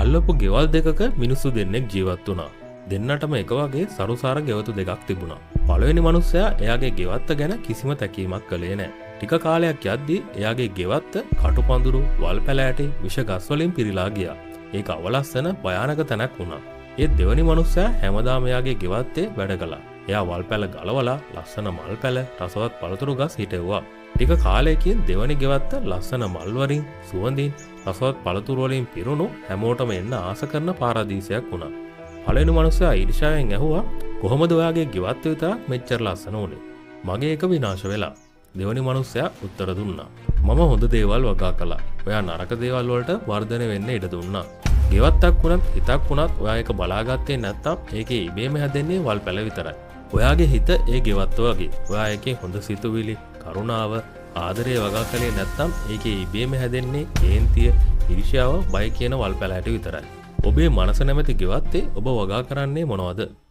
අල්ලපු ගෙවල් දෙකක මිනිස්සු දෙන්නෙක් ජීවත් වුණා. දෙන්නටම එක වගේ සරුසාර ගෙවතු දෙකක් තිබුණා. පළවෙනි මනුස්සයා එයාගේ ගෙවත්ත ගැන කිසිම තැකීමක් කළේ නැහැ. ටික කාලයක් යද්දී එයාගේ ගෙවත්ත කටුපඳුරු, වල් පැලෑටි, විෂ ගස් වලින් පිරීලා ගියා. ඒක අවලස්සන භයානක තැනක් වුණා. ඒ දෙවනි මනුස්සයා හැමදාම එයාගේ ගෙවත්තේ වැඩ කළා. එයා වල් පැල ගලවලා ලස්සන මල් පැල, රසවත් පළතුරු ගස් හිටෙව්වා. ටික කාලයකින් දෙවනි ගෙවත්ත ලස්සන මල් වලින්, සුවඳින්, රසවත් පළතුරු වලින් පිරුණු හැමෝටම එන්න ආස කරන පාරදීසයක් වුණා. පළවෙනි මනුස්සයා ඊර්ෂ්‍යාවෙන් ඇහුවා, "කොහොමද ඔයාගේ ගෙවත්ත විතර මෙච්චර ලස්සන උනේ? මගේ එක විනාශ වෙලා." දෙවනි මනුස්සයා උත්තර දුන්නා, "මම හොඳ දේවල් වගා කළා. ඔයා නරක දේවල් වලට වර්ධනය වෙන්න ඉඩ දුන්නා. ගෙවත්තක් වුණත් හිතක් වුණත් ඔයා ඒක බලාගත්තේ නැත්තම් ඒකේ ඉබේම හැදෙන්නේ වල් පැල විතරයි. ඔයාගේ හිත ඒ ගෙවත්ත වගේ. ඔයා ඒකේ හොඳ සිතුවිලි, කරුණාව, ආදරය වගා කළේ නැත්තම් ඒකේ ඉබේම හැදෙන්නේ කේන්තිය, ඊර්ෂ්‍යාව, බය කියන වල් පැලෑටි විතරයි. ඔබේ මනස නැමැති ගෙවත්තේ ඔබ වගා කරන්නේ මොනවද?"